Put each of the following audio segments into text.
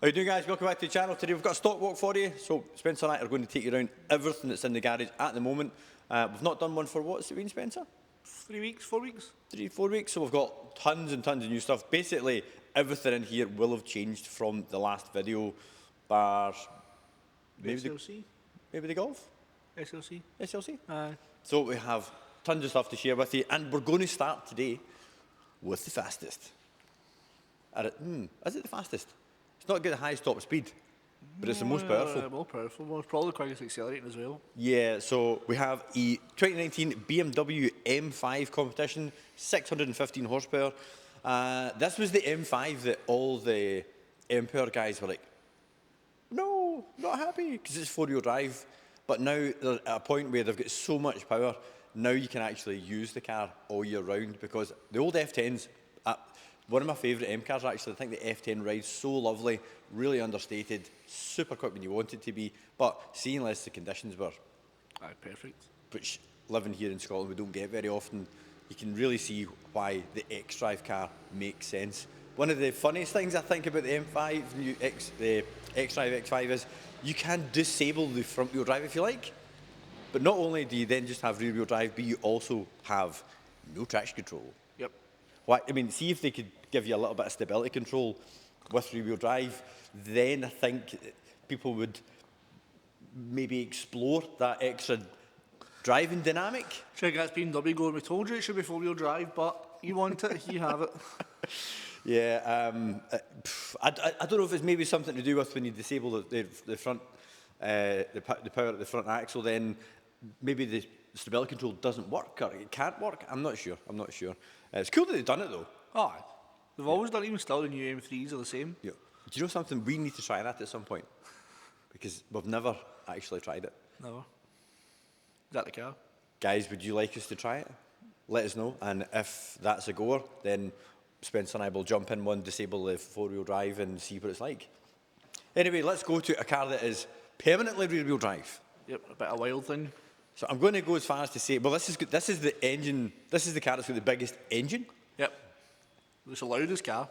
How you doing, guys? Welcome back to the channel. Today we've got a stock walk for you. So Spencer and I are going to take you around everything that's in the garage at the moment. We've not done one for what's it been, Spencer? 3 weeks, 4 weeks? 4 weeks. So we've got tons and tons of new stuff. Basically, everything in here will have changed from the last video, bar maybe SLC? Maybe the Golf? SLC? SLC? Aye. So we have tons of stuff to share with you, and we're going to start today with the fastest. Is it the fastest? It's not got the highest top speed, but it's the most powerful. More powerful, most probably the quickest accelerating as well. Yeah, so we have a 2019 BMW M5 Competition, 615 horsepower. This was the M5 that all the M-Power guys were like, no, not happy, because it's four-wheel drive. But now they're at a point where they've got so much power, now you can actually use the car all year round, because the old F10s, one of my favourite M cars actually. I think the F10 rides so lovely, really understated, super quick when you want it to be, but seeing as the conditions were perfect. Which living here in Scotland we don't get very often, you can really see why the X-Drive car makes sense. One of the funniest things I think about the M5, the X-Drive X5 is you can disable the front wheel drive if you like, but not only do you then just have rear wheel drive, but you also have no traction control. Yep. I mean, see if they could give you a little bit of stability control with rear-wheel drive, then I think people would maybe explore that extra driving dynamic. Check out BMW going, we told you it should be four-wheel drive, but you want it, you have it. Yeah, I don't know if it's maybe something to do with when you disable the front, the power at the front axle, then maybe the stability control doesn't work or it can't work. I'm not sure. It's cool that they've done it though. Aye. They've always done it, even still the new M3s are the same. Yeah. Do you know something? We need to try that at some point, because we've never actually tried it. Never. Is that the car? Guys, would you like us to try it? Let us know, and if that's a goer, then Spencer and I will jump in one, disable the four-wheel drive and see what it's like. Anyway, let's go to a car that is permanently rear-wheel drive. Yep, a bit of a wild thing. So I'm going to go as far as to say, well, this is the engine, this is the car that's got the biggest engine. Yep. It's the loudest car.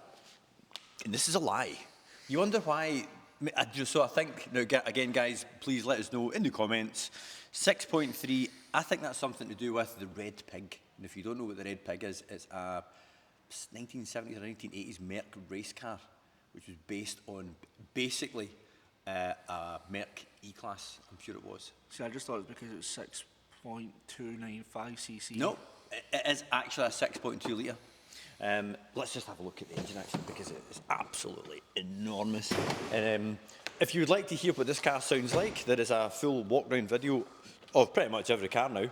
And this is a lie. You wonder why, so I think, now again guys, please let us know in the comments, 6.3, I think that's something to do with the Red Pig. And if you don't know what the Red Pig is, it's a 1970s or 1980s Merc race car, which was based on basically a Merc E-Class, I'm sure it was. See, I just thought it was because it was 6.295cc. No, it is actually a 6.2 litre. Let's just have a look at the engine actually, because it is absolutely enormous. If you would like to hear what this car sounds like, there is a full walk round video of pretty much every car now.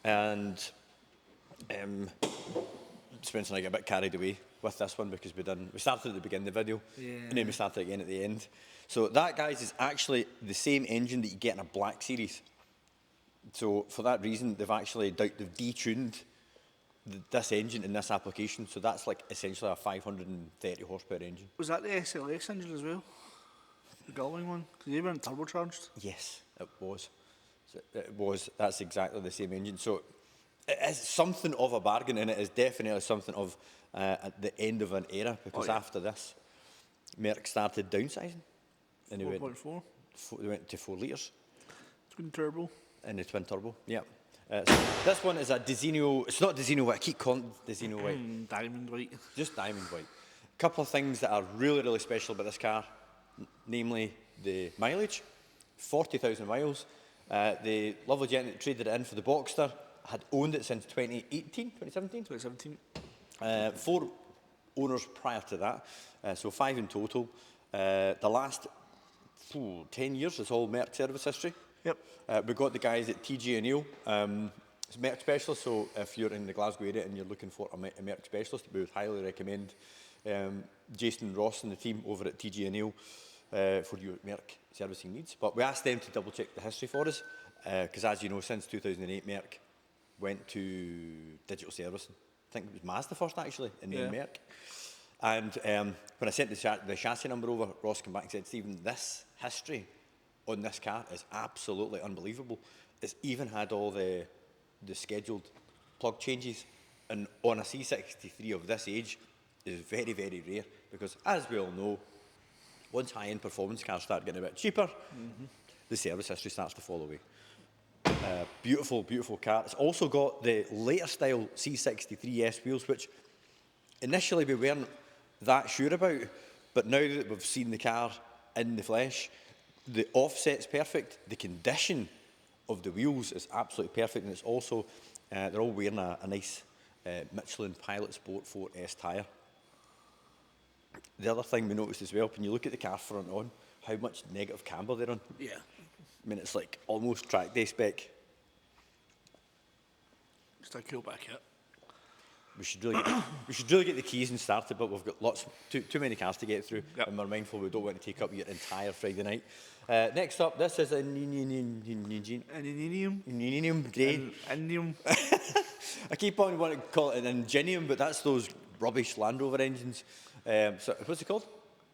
And Spencer and I got a bit carried away with this one because we started at the beginning of the video, and then we started again at the end. So that, guys, is actually the same engine that you get in a Black Series. So for that reason, they've actually detuned this engine in this application. So that's like essentially a 530 horsepower engine. Was that the SLX engine as well? The Glen one? Because they weren't turbocharged? Yes, it was. That's exactly the same engine. So it is something of a bargain, and it is definitely something of at the end of an era, because after this, Merc started downsizing. And 4.4? They went to 4 litres. Twin turbo. And the twin turbo, yeah. So this one is a Designo, it's not Designo white, I keep calling it Designo white. Diamond white. Just diamond white. A couple of things that are really, really special about this car, namely the mileage, 40,000 miles. The lovely gent that traded it in for the Boxster had owned it since 2017. 4 owners prior to that, so 5 in total. The last 10 years is all Merc service history. Yep. We've got the guys at TG O'Neill. It's Merc specialist, so if you're in the Glasgow area and you're looking for a Merc specialist, we would highly recommend Jason Ross and the team over at TG O'Neill for your Merc servicing needs. But we asked them to double check the history for us, because as you know, since 2008, Merc went to digital servicing. I think it was Mazda first actually, and then Merc. And when I sent the chassis number over, Ross came back and said, Stephen, this history on this car is absolutely unbelievable. It's even had all the scheduled plug changes, and on a C63 of this age is very, very rare, because as we all know, Once high-end performance cars start getting a bit cheaper, the service history starts to fall away. Beautiful, beautiful car. It's also got the later style C63 S wheels, which initially we weren't that sure about, but now that we've seen the car in the flesh, the offset's perfect, the condition of the wheels is absolutely perfect, and it's also, they're all wearing a nice Michelin Pilot Sport 4S tyre. The other thing we noticed as well, when you look at the car front on, how much negative camber they're on. Yeah. I mean, it's like almost track day spec. Just a cool back hit. We should really get the keys and started, but we've got too many cars to get through, Yep. and we're mindful we don't want to take up your entire Friday night. Next up, this is a Ingenium grey. Indium. I keep on wanting to call it an Ingenium, but that's those rubbish Land Rover engines. So what's it called?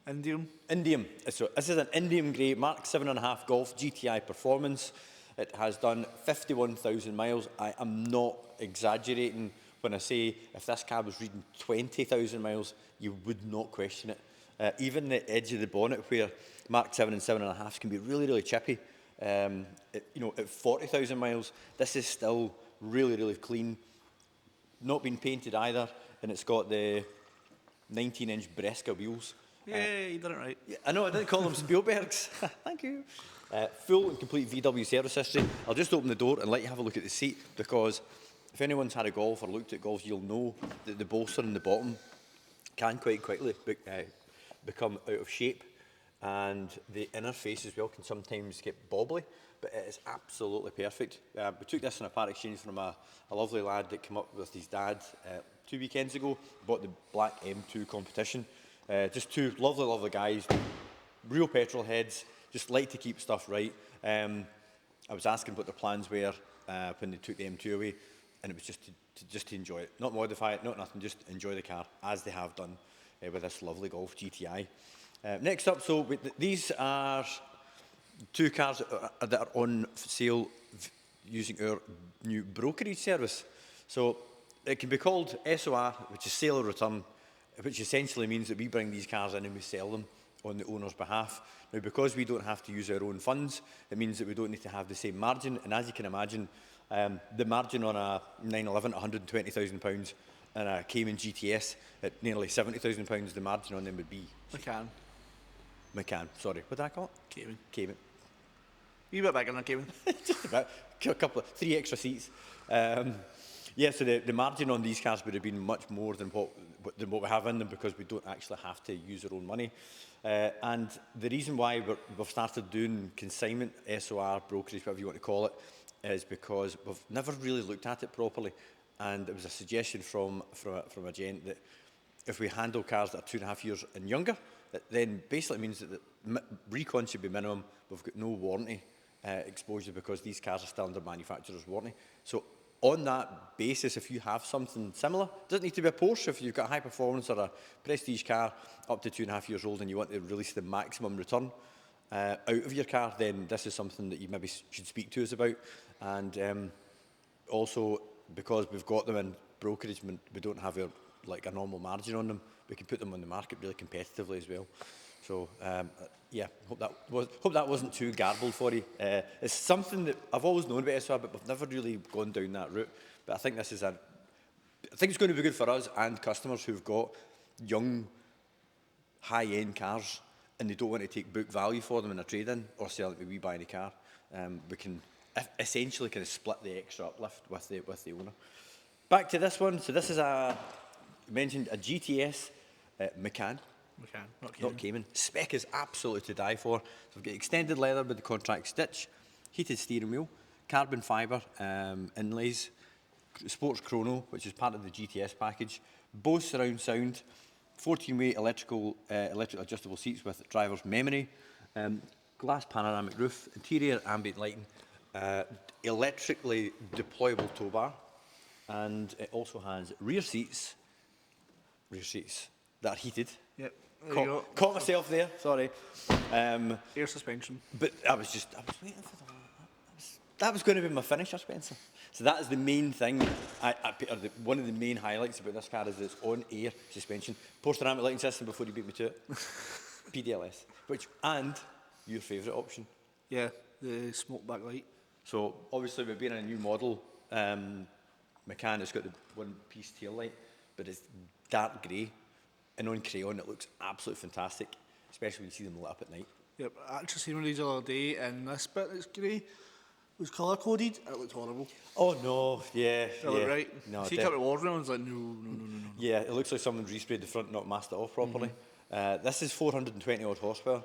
Indium. Indium. So this is an Indium grey Mark 7.5 Golf GTI Performance. It has done 51,000 miles. I am not exaggerating when I say if this car was reading 20,000 miles, you would not question it. Even the edge of the bonnet where Mark 7 and 7.5s can be really, really chippy. At 40,000 miles, this is still really, really clean. Not been painted either, and it's got the 19-inch Bresca wheels. Yeah, you did it right. Yeah, I know, I didn't call them Spielbergs. Thank you. Full and complete VW service history. I'll just open the door and let you have a look at the seat, because if anyone's had a Golf or looked at Golf, you'll know that the bolster in the bottom can quite quickly become out of shape, and the inner face as well can sometimes get bobbly, but it is absolutely perfect. We took this in a part exchange from a lovely lad that came up with his dad 2 weekends ago, bought the black M2 Competition. Just two lovely, lovely guys, real petrol heads, just like to keep stuff right. I was asking what their plans were when they took the M2 away, and it was just to enjoy it, not modify it, not nothing, just enjoy the car as they have done with this lovely Golf GTI. Next up, so these are two cars that are on sale using our new brokerage service. So it can be called SOR, which is sale or return, which essentially means that we bring these cars in and we sell them on the owner's behalf. Now, because we don't have to use our own funds, it means that we don't need to have the same margin, and as you can imagine, the margin on a 911 at £120,000 and a Cayman GTS at nearly £70,000, the margin on them would be... Macan, sorry. What did I call it? Cayman. You bit bigger than a Cayman. Just about. Three extra seats. Yeah, so the margin on these cars would have been much more than what we have in them, because we don't actually have to use our own money. And the reason why we've started doing consignment, SOR, brokerage, whatever you want to call it, is because we've never really looked at it properly. And it was a suggestion from a gent that if we handle cars that are 2.5 years and younger, it then basically means that the recon should be minimum. We've got no warranty exposure, because these cars are still under manufacturer's warranty. So on that basis, if you have something similar, it doesn't need to be a Porsche. If you've got a high performance or a prestige car up to 2.5 years old and you want to release the maximum return out of your car, then this is something that you maybe should speak to us about. And also, because we've got them in brokerage, we don't have a normal margin on them. We can put them on the market really competitively as well. So yeah, hope that wasn't too garbled for you. It's something that I've always known about SOR, but we've never really gone down that route. But I think this is I think it's going to be good for us and customers who've got young, high-end cars and they don't want to take book value for them in a trade-in or sell it when we buy any car. We can essentially kind of split the extra uplift with the owner. Back to this one. So this is mentioned a GTS Macan. Not Cayman. Spec is absolutely to die for. So we've got extended leather with the contract stitch, heated steering wheel, carbon fibre inlays, sports chrono, which is part of the GTS package, Bose surround sound, 14-way electric adjustable seats with driver's memory, glass panoramic roof, interior ambient lighting, electrically deployable tow bar, and it also has rear seats that are heated. Yep. There you go. Caught myself there, sorry. Air suspension. But I was waiting for that was going to be my finisher, Spencer. So that is the main thing. One of the main highlights about this car is its on-air suspension. Post ceramic lighting system before you beat me to it. PDLS, and your favourite option. Yeah, the smoke backlight. So obviously with being a new model, Macan has got the one-piece tail light, but it's dark grey, and on crayon it looks absolutely fantastic, especially when you see them lit up at night. Yep, I actually seen one of these the other day, and this bit that's grey was colour coded. It looked horrible. Oh no, yeah, Did it look right? No, See, kept it warm, and I was like, no. yeah, it looks like someone resprayed the front, not masked it off properly. This is 420 odd horsepower.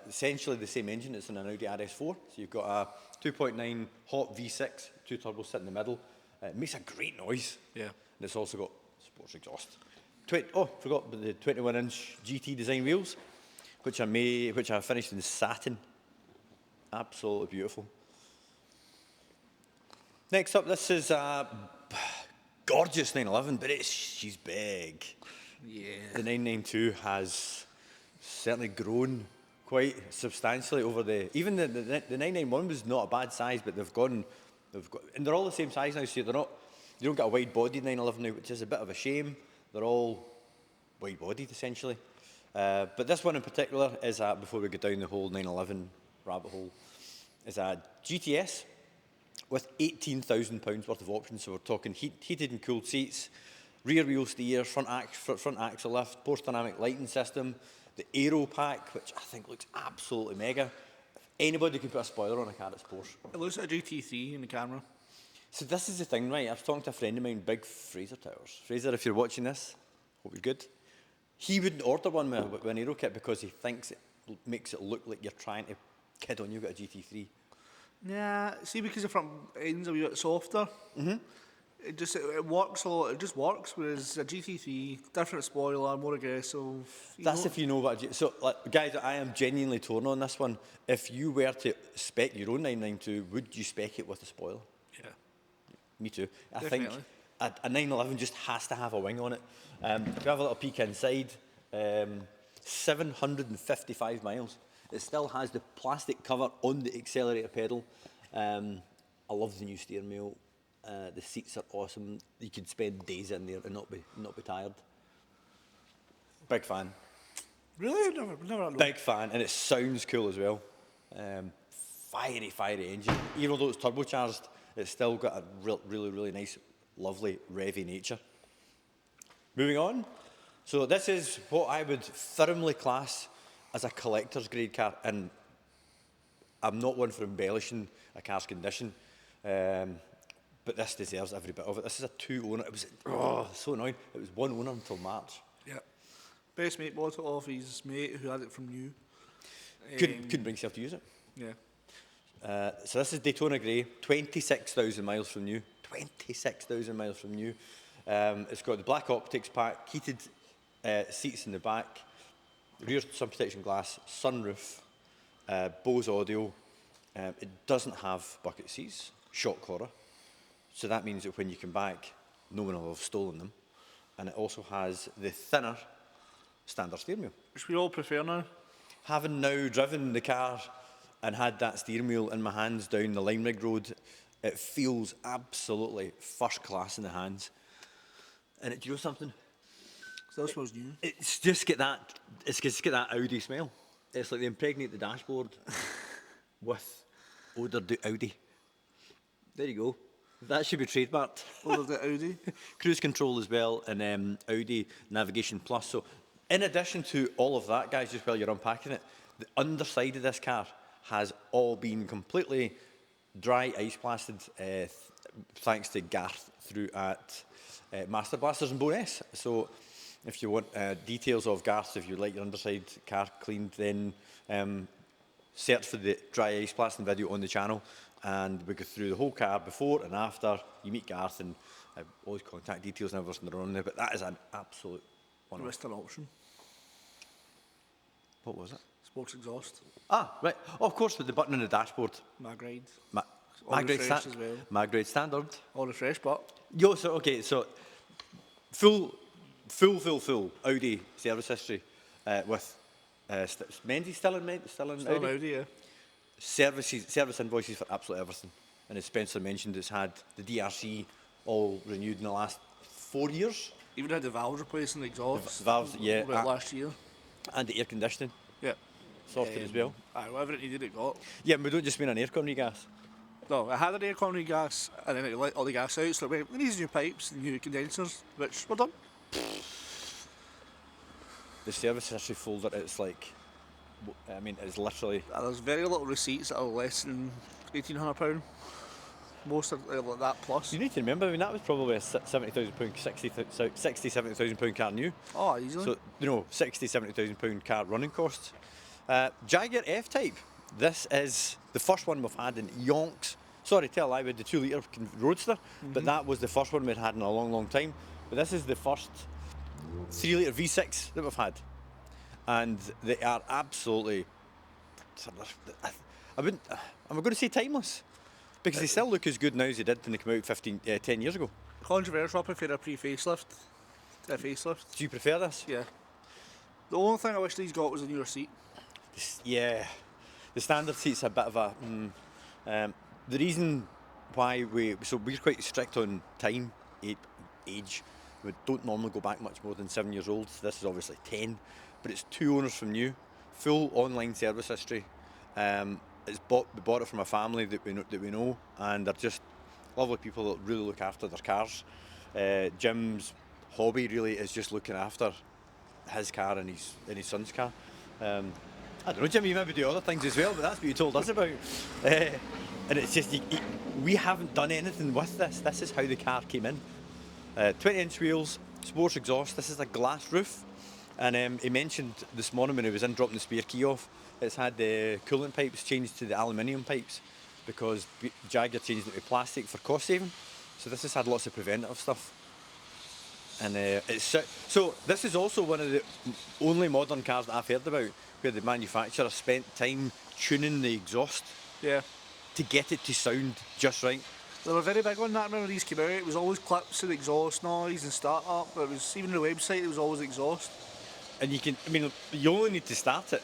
Essentially the same engine. It's in an Audi RS4. So you've got a 2.9 hot V6, two turbos sit in the middle. It makes a great noise. Yeah. And it's also got sports exhaust. Forgot about the 21-inch GT design wheels, which are finished in satin. Absolutely beautiful. Next up, this is a gorgeous 911, but she's big. Yeah. The 992 has certainly grown quite substantially over even the 991 was not a bad size, but and they're all the same size now, so you don't get a wide-bodied 911 now, which is a bit of a shame. They're all wide-bodied, essentially. But this one in particular is, before we go down the whole 911 rabbit hole, is a GTS with £18,000 worth of options. So we're talking heated and cooled seats, rear wheel steer, front axle lift, Porsche dynamic lighting system, the aero pack, which I think looks absolutely mega. If anybody can put a spoiler on a car, it's Porsche. It looks like a GT3 in the camera. So this is the thing, right? I was talking to a friend of mine, Big Fraser Towers. Fraser, if you're watching this, hope you're good. He wouldn't order one with an aero kit because he thinks it makes it look like you're trying to kid on you've got a GT3. Nah, see, because the front end's a wee bit softer. It works a lot. It just works. Whereas a GT3, different spoiler, more aggressive. That's if you know what. So, guys, I am genuinely torn on this one. If you were to spec your own 992, would you spec it with a spoiler? Yeah. Me too. I Definitely. think a 911 just has to have a wing on it. If you have a little peek inside, 755 miles. It still has the plastic cover on the accelerator pedal. I love the new steering wheel. The seats are awesome. You could spend days in there and not be tired. Big fan. Really? Never had one. Big fan, and it sounds cool as well. Fiery engine. Even though it's turbocharged, it's still got a really nice, lovely, revvy nature. Moving on. So this is what I would firmly class as a collector's grade car, and I'm not one for embellishing a car's condition, but this deserves every bit of it. This is a two-owner. It was so annoying. It was one owner until March. Yeah. Best mate bought it off his mate who had it from new. Couldn't bring himself to use it. Yeah. So this is Daytona Grey, 26,000 miles from new. 26,000 miles from new. It's got the black optics pack, heated seats in the back, rear sun protection glass, sunroof, Bose audio. It doesn't have bucket seats, shock collar. So that means that when you come back, no one will have stolen them. And it also has the thinner standard steering wheel. Which we all prefer now. Having now driven the car and had that steering wheel in my hands down the Lime Rig Road, it feels absolutely first class in the hands. And do you know something? So this was new. It's just got that Audi smell. It's like they impregnate the dashboard with Oder du Audi. There you go. That should be trademarked. Oder the Audi. Cruise control as well, and Audi Navigation Plus. So in addition to all of that, guys, just while you're unpacking it, the underside of this car has all been completely dry ice blasted thanks to Garth through at Master Blasters and Bonus. So if you want details of Garth, if you like your underside car cleaned, then search for the dry ice blasting video on the channel, and we go through the whole car before and after. You meet Garth, and all his contact details and everything are on there, but that is an absolute one. Missed an option. What was it? Sports exhaust. Ah, right. Oh, of course, with the button on the dashboard. Mag-Ride. Mag-Ride refreshed as well. Mag-Ride standard. All refreshed, but So full Audi service history with Menzies still in Audi. Audi, yeah. Service invoices for absolutely everything. And as Spencer mentioned, it's had the DRC all renewed in the last 4 years. Even had the valves replaced in the exhaust. Valves, yeah. About last year. And the air conditioning. sorted as well. Aye, whatever it needed, it got. Yeah, and we don't just mean an aircon regas. No, I had an aircon regas, and then it let all the gas out, so we needed new pipes and new condensers, which were done. The service history folder, it's like, I mean, it's literally... There's very little receipts that are less than £1,800. Most are like that plus. You need to remember, I mean, that was probably a £70,000, £70,000 car new. Oh, easily. So, you know, £70,000 car running costs. Jaguar F-Type. This is the first one we've had in yonks. Sorry, tell a lie, we had the 2 litre Roadster, but that was the first one we'd had in a long, long time. But this is the first 3 litre V6 that we've had. And they are absolutely, I'm going to say timeless. Because they still look as good now as they did when they came out 10 years ago. Controversial, I prefer a pre-facelift to a facelift. Do you prefer this? Yeah. The only thing I wish these got was a newer seat. Yeah. The standard seat's a bit of a... the reason why we're quite strict on time, age. We don't normally go back much more than 7 years old. This is obviously 10. But it's 2 owners from new. Full online service history. We bought it from a family that we know, and they're just lovely people that really look after their cars. Jim's hobby really is just looking after his car and his son's car. I don't know, Jim, you maybe do other things as well, but that's what you told us about. And it's just, we haven't done anything with this. This is how the car came in. 20-inch wheels, sports exhaust. This is a glass roof. And he mentioned this morning when he was in dropping the spare key off, it's had the coolant pipes changed to the aluminium pipes because Jaguar changed it to plastic for cost saving. So this has had lots of preventative stuff. And so this is also one of the only modern cars that I've heard about where the manufacturer spent time tuning the exhaust to get it to sound just right. They were very big on that. I remember these came out, it was always clips of exhaust noise and start up. It was, even the website, it was always exhaust. And you only need to start it,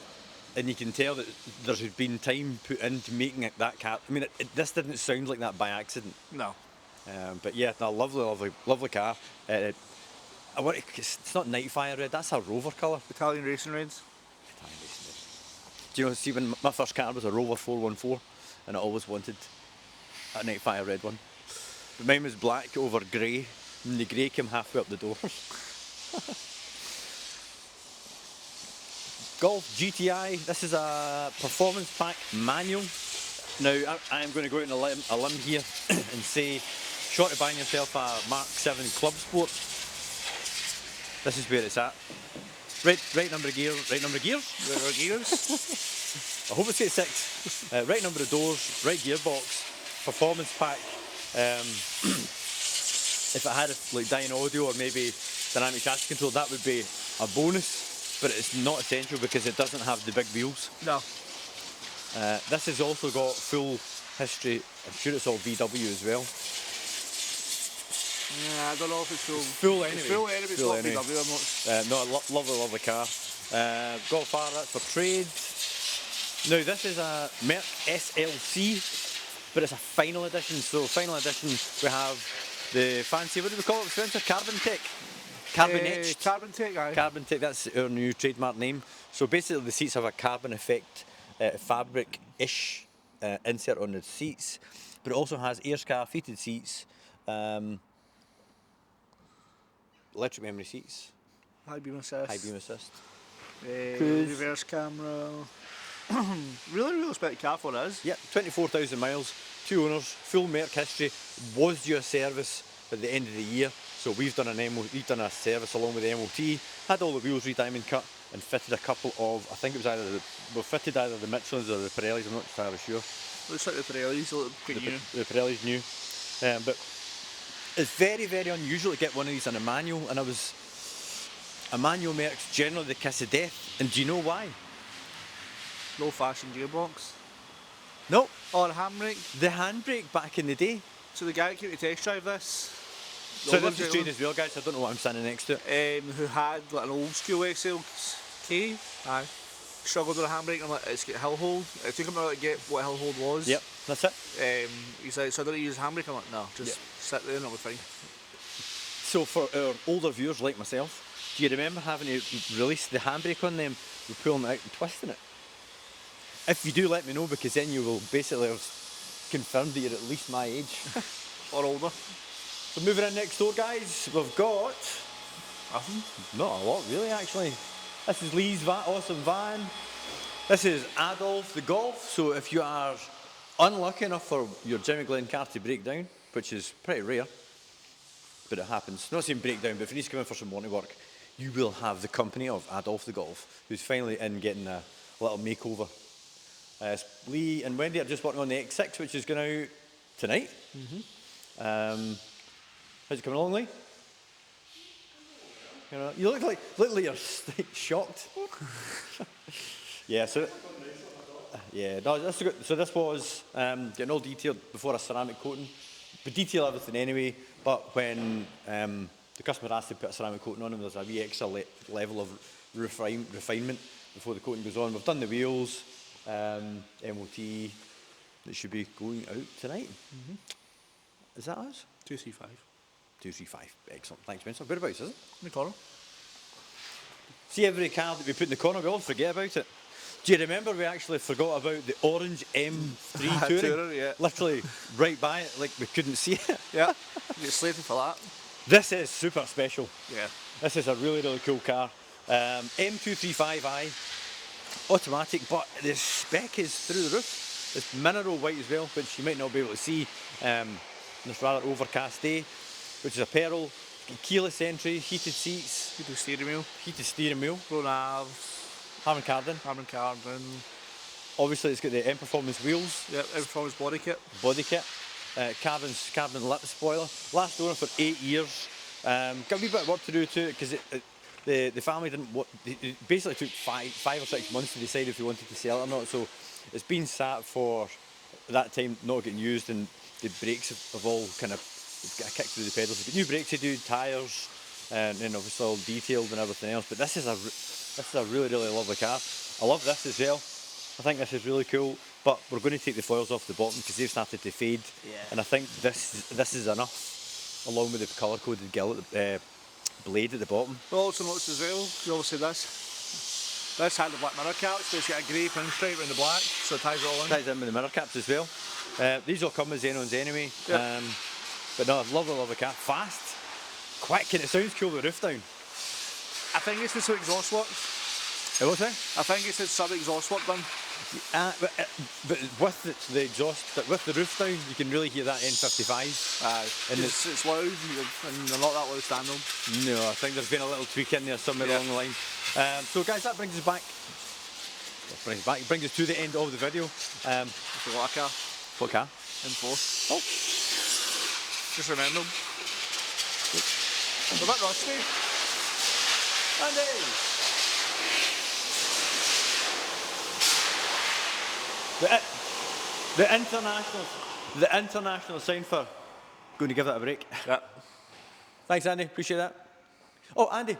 and you can tell that there's been time put into making it that car. I mean, this didn't sound like that by accident. No. But yeah, a lovely car. It's not night fire red. That's a Rover colour. Italian racing reds. Italian racing red. Do you know? See, when my first car was a Rover 414, and I always wanted a night fire red one. But mine was black over grey, and the grey came halfway up the doors. Golf GTI, this is a performance pack manual. Now, I am going to go out on a limb here and say, short of buying yourself a Mark 7 Club Sport, this is where it's at. Right number of gears, right number of gears? Right number of gears. I hope it's at 6. Right number of doors, right gearbox, performance pack. If it had like dyno audio or maybe dynamic chassis control, that would be a bonus. But it's not essential because it doesn't have the big wheels. No. This has also got full history. I'm sure it's all VW as well. Yeah, I don't know if it's full. Full anyway. It's full anyway. It's not VW. I'm not. No, lovely car. Golf R, that's for trade. Now this is a Merc SLC, but it's a final edition. So final edition, we have the fancy. What do we call it, Spencer? Carbon Tech. Carbon etched. Carbon Tech, aye. Carbon Tech, that's our new trademark name. So basically the seats have a carbon effect fabric-ish insert on the seats, but it also has air scarf heated seats, electric memory seats, High beam assist. Reverse camera. really respect the car for it is. Yep, 24,000 miles, 2 owners, full Merc history, was due a service at the end of the year. So we've done a service along with the MOT, had all the wheels re-diamond cut and fitted a couple of, I think it was fitted either the Michelins or the Pirellis, I'm not entirely sure. Looks like the Pirellis, they look quite new. The Pirelli's new. But it's very, very unusual to get one of these in a manual, and a manual Merc's generally the kiss of death, and do you know why? Low fashion gearbox. No. Or a handbrake. The handbrake back in the day. So the guy that came to test drive this, so this is straight as well, guys. I don't know what I'm standing next to. Who had like an old school SLK. Aye. Struggled with a handbrake and I'm like, it's got hill hold. It took him a while to get what hill hold was. Yep, that's it. He's like, so I don't use handbrake. I'm like, no, just sit there and it'll be fine. So for our older viewers like myself, do you remember having to release the handbrake on them, we pull them out and twisting it? If you do, let me know, because then you will basically have confirmed that you're at least my age. Or older. So moving in next door, guys, we've got... Nothing. Not a lot, really, actually. This is Lee's awesome van. This is Adolf the Golf. So if you are unlucky enough for your Jimmy Glen car to break down, which is pretty rare, but it happens. Not saying break down, but if you need to come in for some morning work, you will have the company of Adolf the Golf, who's finally in getting a little makeover. Lee and Wendy are just working on the X6, which is going out tonight. How's it coming along, Lee? You look like you're shocked. Yeah, so no, that's good. So this was getting all detailed before a ceramic coating. We detail everything anyway, but when the customer asks to put a ceramic coating on them, there's a wee extra level of refinement before the coating goes on. We've done the wheels, MOT, that should be going out tonight. Is that us? 235. 235, excellent. Thanks, Spencer. Whereabouts is it? In the corner. See, every car that we put in the corner, we all forget about it. Do you remember we actually forgot about the orange M3 Touring? Tourer, yeah. Literally right by it, like we couldn't see it. Yeah, you get slated for that. This is super special. Yeah. This is a really, really cool car. M235i, automatic, but the spec is through the roof. It's mineral white as well, which you might not be able to see in this rather overcast day, which is a pearl. Keyless entry, heated seats. Heated steering wheel. Heated steering wheel. Pro navs. Harman Kardon. Harman Kardon. Obviously it's got the M Performance wheels. Yep, M-Performance body kit. Body kit. Carbon lip spoiler. Last owner for 8 years. Got a wee bit of work to do to it, because the family didn't... It basically took five or 6 months to decide if they wanted to sell it or not. So it's been sat for that time, not getting used, and the brakes have all kind of got a kick through the pedals. We've got new brakes to do, tyres, and then obviously all detailed and everything else. But this is a really, really lovely car. I love this as well. I think this is really cool. But we're going to take the foils off the bottom because they've started to fade. Yeah. And I think this is enough, along with the colour-coded blade at the bottom. Well, also noticed as well, you obviously this had the black mirror caps, but it's got a grey pinstripe around the black, so it ties it all in. Ties in with the mirror caps as well. These will come as Xenons anyway. Yep. But no, lovely car. Fast, quick, and it sounds cool with the roof down. I think it's the sub exhaust work. What's that? I think it's the sub exhaust work done. But with the exhaust, but with the roof down, you can really hear that N55. And it's loud, and they're not that loud standalone. No, I think there's been a little tweak in there somewhere along the line. So guys, that brings us back. It brings us to the end of the video. What car? What car? M4. Oh. Just remember them. They're a bit rusty. Andy! The international sign for going to give that a break. Yeah. Thanks, Andy. Appreciate that. Oh, Andy.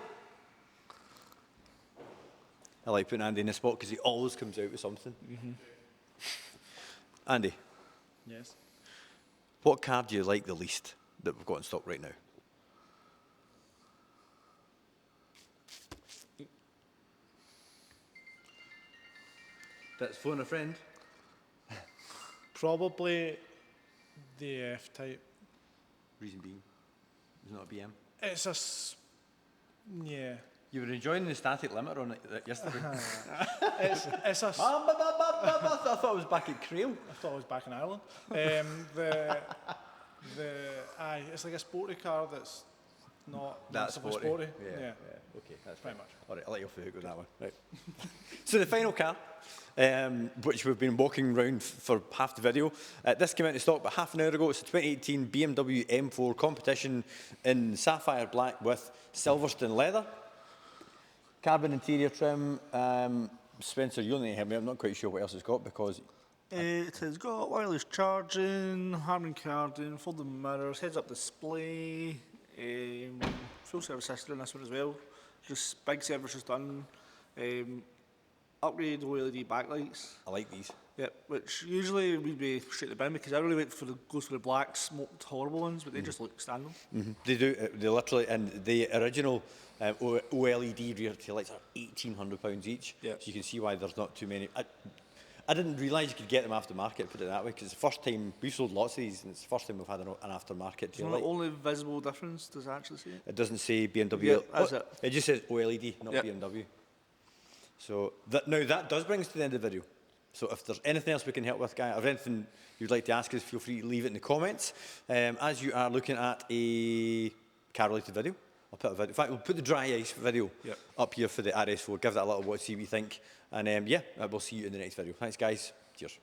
I like putting Andy in the spot because he always comes out with something. Andy. Yes. What car do you like the least that we've got in stock right now? That's phone a friend. Probably the F-Type. Reason being, it's not a BM. It's yeah. You were enjoying the static limiter on it yesterday. it's a. I thought it was back at Crail. I thought it was back in Ireland. It's like a sporty car that's not sporty. Yeah. Okay, that's pretty much. All right, I'll let you off the hook with that one. Right. So the final car, which we've been walking around for half the video. This came out in stock about half an hour ago. It's a 2018 BMW M4 Competition in sapphire black with Silverstone leather. Carbon interior trim. Spencer, you only have me. I'm not quite sure what else it's got because... It has got wireless charging, Harman Kardon, folding mirrors, heads-up display, full service history on this one as well. Just big service just done. Upgrade OLED backlights. I like these. Yep, which usually would be straight to the bin because I really went for goes for the black smoked horrible ones, but they just look standard. They do. They literally, and the original OLED rear tail lights are £1,800 each. Yep. So you can see why there's not too many. I didn't realise you could get them aftermarket, put it that way, because it's the first time, we've sold lots of these, and it's the first time we've had an aftermarket So tail the light. only visible difference, does it actually say it? It doesn't say BMW. Yeah, that's it. It just says OLED, not Yep. BMW. So now that does bring us to the end of the video. So if there's anything else we can help with, Guy, or anything you'd like to ask us, feel free to leave it in the comments. As you are looking at a car-related video, I'll put a video. In fact, we'll put the dry ice video up here for the RS4. Give that a little watch, see what you think. And yeah, we'll see you in the next video. Thanks, guys. Cheers.